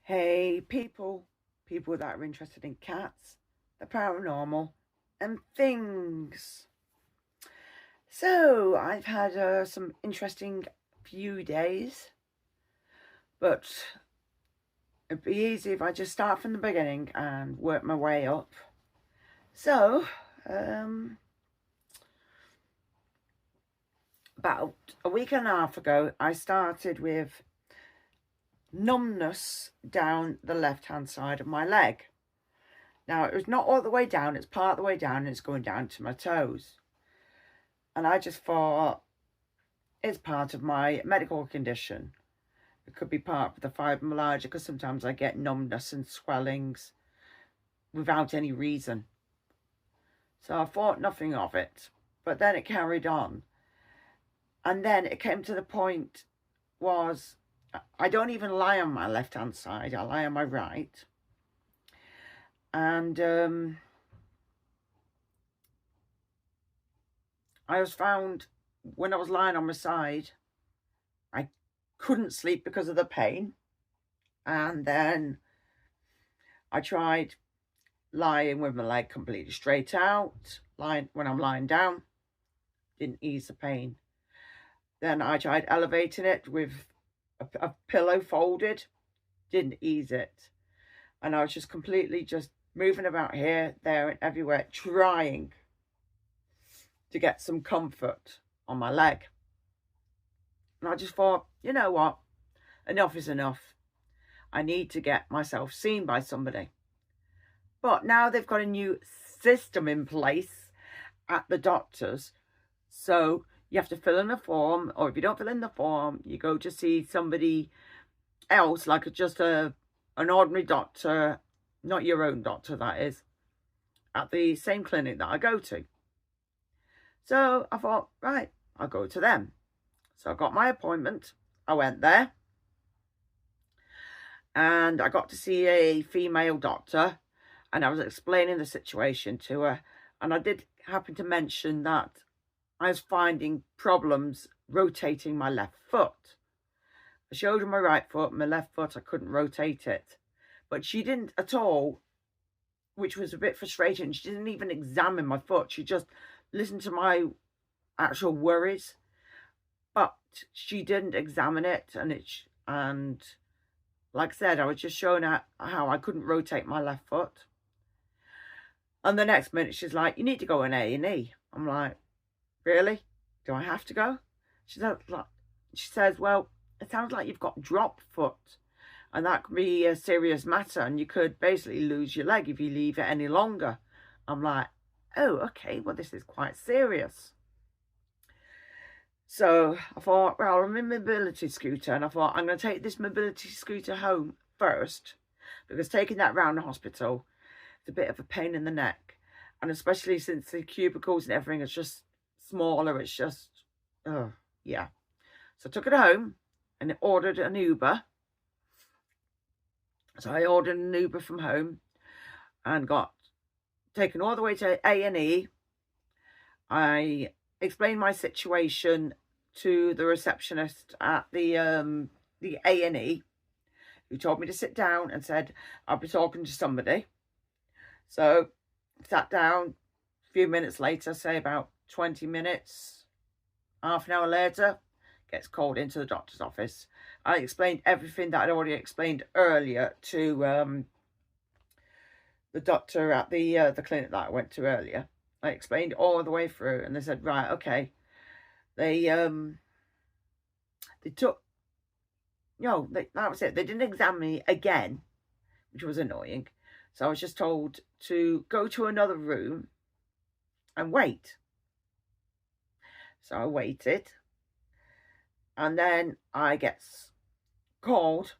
Hey people that are interested in cats, the paranormal and things. So I've had some interesting few days, but it'd be easy if I just start from the beginning and work my way up. So about a week and a half ago I started with numbness down the left hand side of my leg. Now, it was not all the way down, it's part of the way down and it's going down to my toes. And I just thought, it's part of my medical condition. It could be part of the fibromyalgia, because sometimes I get numbness and swellings without any reason. So I thought nothing of it. But then it carried on. And then it came to the point was, I don't even lie on my left-hand side, I lie on my right. And I was found when I was lying on my side, I couldn't sleep because of the pain. And then I tried lying with my leg completely straight out, lying when I'm lying down, didn't ease the pain. Then I tried elevating it with a pillow folded, didn't ease it. And I was just completely just moving about here, there and everywhere, trying to get some comfort on my leg. And I just thought, you know what? Enough is enough. I need to get myself seen by somebody. But now they've got a new system in place at the doctor's. So you have to fill in a form, or if you don't fill in the form, you go to see somebody else, like just an ordinary doctor, not your own doctor, that is, at the same clinic that I go to. So I thought, right, I'll go to them. So I got my appointment. I went there. And I got to see a female doctor. And I was explaining the situation to her. And I did happen to mention that I was finding problems rotating my left foot. I showed her my right foot. My left foot, I couldn't rotate it. But she didn't at all, which was a bit frustrating. She didn't even examine my foot. She just listened to my actual worries. But she didn't examine it. And like I said, I was just showing her how I couldn't rotate my left foot. And the next minute, she's like, you need to go in A&E. I'm like, really? Do I have to go? She says, well, it sounds like you've got drop foot. And that could be a serious matter. And you could basically lose your leg if you leave it any longer. I'm like, oh, okay, well, this is quite serious. So I thought, well, I'm in mobility scooter. And I thought, I'm going to take this mobility scooter home first. Because taking that round the hospital, it's a bit of a pain in the neck. And especially since the cubicles and everything is just smaller, it's just, oh, yeah. So I took it home and ordered an Uber. So I ordered an Uber from home and got taken all the way to A&E. I explained my situation to the receptionist at the A&E, who told me to sit down and said I'll be talking to somebody. So sat down. A few minutes later, say about 20 minutes, half an hour later, gets called into the doctor's office. I explained everything that I'd already explained earlier to the doctor at the clinic that I went to earlier. I explained all the way through, and they said, right, okay. They took, that was it. They didn't examine me again, which was annoying. So I was just told to go to another room and wait. So I waited. And then I get called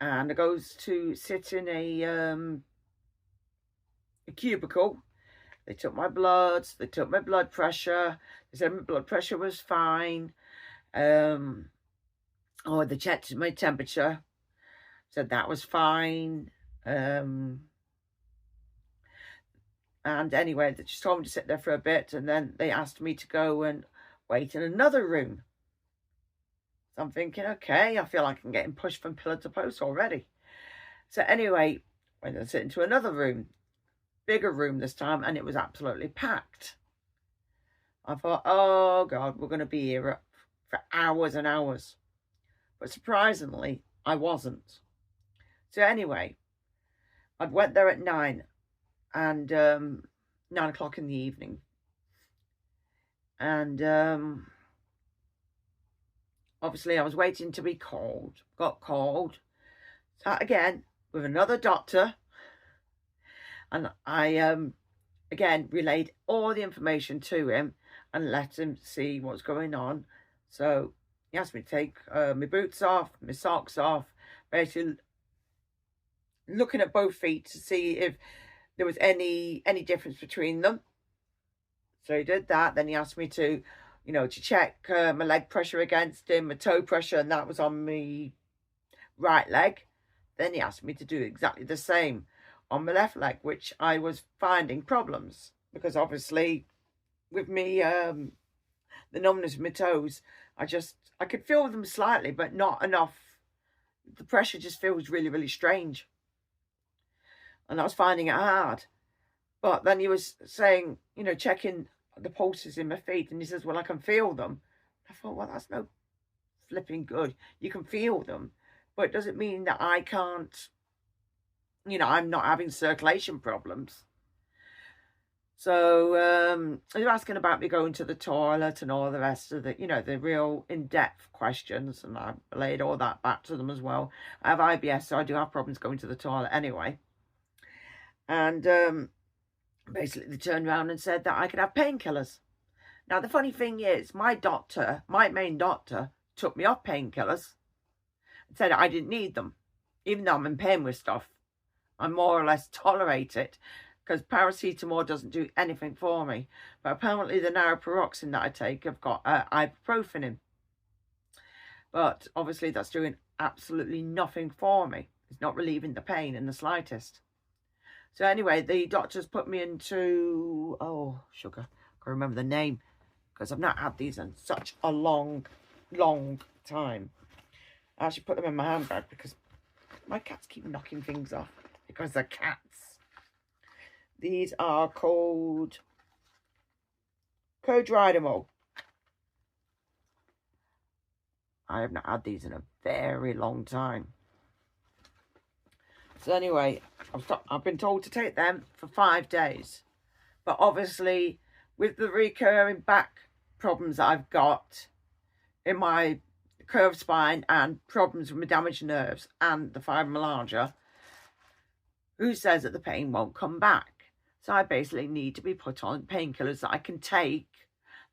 and I goes to sit in a cubicle. They took my bloods, they took my blood pressure. They said my blood pressure was fine. They checked my temperature. Said that was fine. And anyway, they just told me to sit there for a bit. And then they asked me to go and wait in another room. So I'm thinking, okay, I feel like I'm getting pushed from pillar to post already. So anyway, went and sit into another room, bigger room this time, and it was absolutely packed. I thought, oh God, we're going to be here for hours and hours. But surprisingly, I wasn't. So anyway, I went there at 9 and 9 o'clock in the evening. And obviously I was waiting to be called. Got called. Sat again with another doctor. And I again relayed all the information to him and let him see what's going on. So he asked me to take my boots off, my socks off, basically looking at both feet to see if there was any difference between them. So he did that. Then he asked me to, you know, to check my leg pressure against him, my toe pressure, and that was on my right leg. Then he asked me to do exactly the same on my left leg, which I was finding problems because obviously with me, the numbness of my toes, I could feel them slightly, but not enough. The pressure just feels really, really strange. And I was finding it hard. But then he was saying, you know, checking the pulses in my feet. And he says, well, I can feel them. I thought, well, that's no flipping good. You can feel them. But it doesn't mean that I can't, you know, I'm not having circulation problems. So they were asking about me going to the toilet and all the rest of the, you know, the real in-depth questions. And I laid all that back to them as well. I have IBS, so I do have problems going to the toilet anyway. And basically they turned around and said that I could have painkillers. Now, the funny thing is, my main doctor, took me off painkillers and said I didn't need them. Even though I'm in pain with stuff, I more or less tolerate it because paracetamol doesn't do anything for me. But apparently the naproxen that I take, I've got ibuprofen in. But obviously that's doing absolutely nothing for me. It's not relieving the pain in the slightest. So anyway, the doctors put me into, oh, sugar, I can't remember the name, because I've not had these in such a long time. I actually put them in my handbag because my cats keep knocking things off because they're cats. These are called Codridamol. I have not had these in a very long time. So anyway, I've been told to take them for 5 days. But obviously, with the recurring back problems that I've got in my curved spine and problems with my damaged nerves and the fibromyalgia, who says that the pain won't come back? So I basically need to be put on painkillers that I can take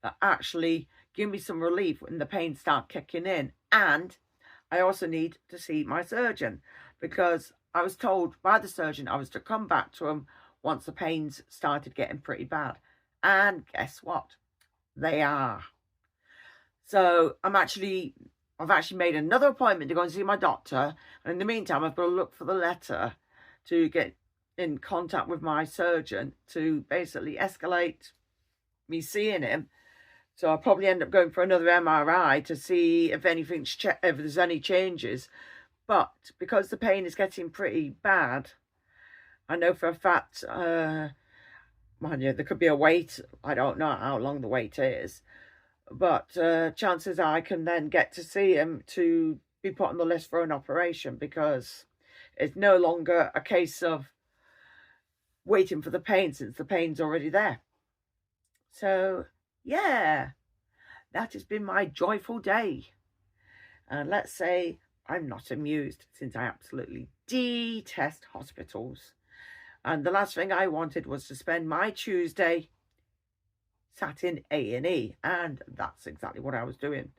that actually give me some relief when the pain starts kicking in. And I also need to see my surgeon because I was told by the surgeon I was to come back to him once the pains started getting pretty bad. And guess what? They are. So I've actually made another appointment to go and see my doctor. And in the meantime, I've got to look for the letter to get in contact with my surgeon to basically escalate me seeing him. So I'll probably end up going for another MRI to see if if there's any changes. But because the pain is getting pretty bad, I know for a fact, mind you, there could be a wait. I don't know how long the wait is. But chances are I can then get to see him to be put on the list for an operation because it's no longer a case of waiting for the pain since the pain's already there. So, yeah, that has been my joyful day. And let's say I'm not amused since I absolutely detest hospitals. And the last thing I wanted was to spend my Tuesday sat in A&E, and that's exactly what I was doing.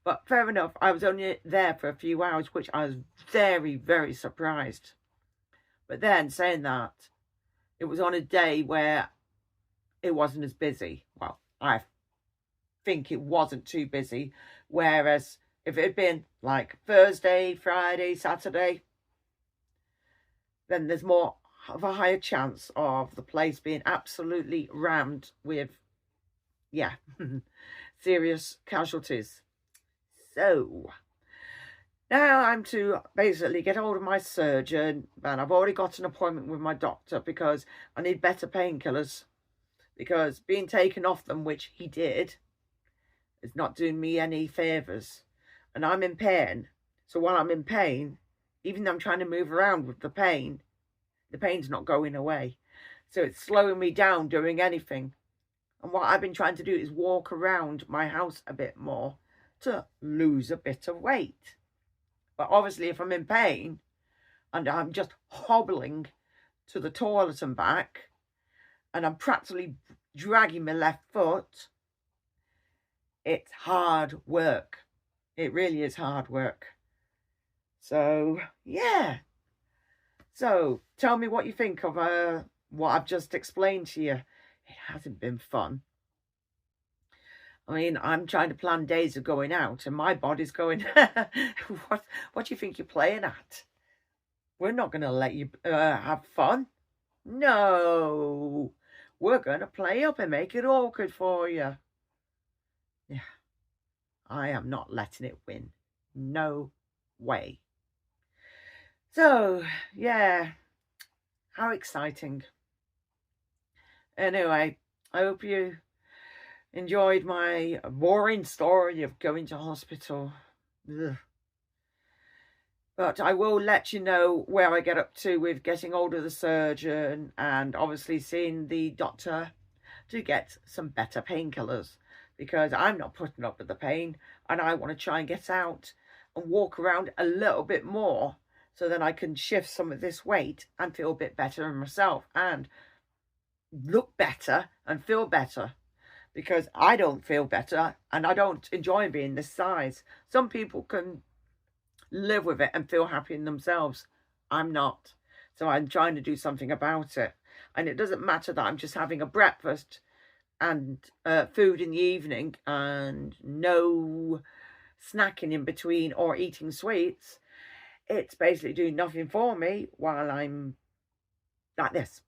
But fair enough, I was only there for a few hours, which I was very, very surprised. But then, saying that, it was on a day where it wasn't as busy. Well, I think it wasn't too busy, whereas if it had been like Thursday, Friday, Saturday, then there's more of a higher chance of the place being absolutely rammed with, yeah, serious casualties. So, Now I'm to basically get hold of my surgeon, and I've already got an appointment with my doctor because I need better painkillers, because being taken off them, which he did, is not doing me any favours. And I'm in pain. So while I'm in pain, even though I'm trying to move around with the pain's not going away. So it's slowing me down doing anything. And what I've been trying to do is walk around my house a bit more to lose a bit of weight. But obviously if I'm in pain and I'm just hobbling to the toilet and back, and I'm practically dragging my left foot, it's hard work. It really is hard work. So, yeah. So, tell me what you think of what I've just explained to you. It hasn't been fun. I mean, I'm trying to plan days of going out, and my body's going, what do you think you're playing at? We're not going to let you have fun. No. We're going to play up and make it awkward for you. Yeah. I am not letting it win. No way. So, yeah. How exciting. Anyway, I hope you enjoyed my boring story of going to hospital. Ugh. But I will let you know where I get up to with getting hold of the surgeon and obviously seeing the doctor to get some better painkillers, because I'm not putting up with the pain and I want to try and get out and walk around a little bit more so that I can shift some of this weight and feel a bit better in myself and look better and feel better, because I don't feel better and I don't enjoy being this size. Some people can live with it and feel happy in themselves. I'm not. So I'm trying to do something about it. And it doesn't matter that I'm just having a breakfast and food in the evening and no snacking in between or eating sweets. It's basically doing nothing for me while I'm like this.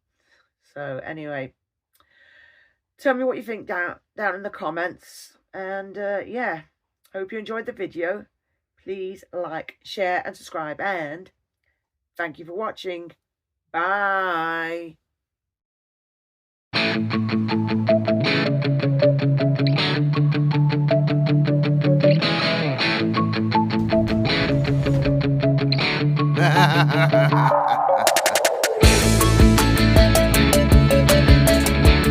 So anyway, tell me what you think down in the comments. And yeah, hope you enjoyed the video. Please like, share and subscribe, and thank you for watching. Bye.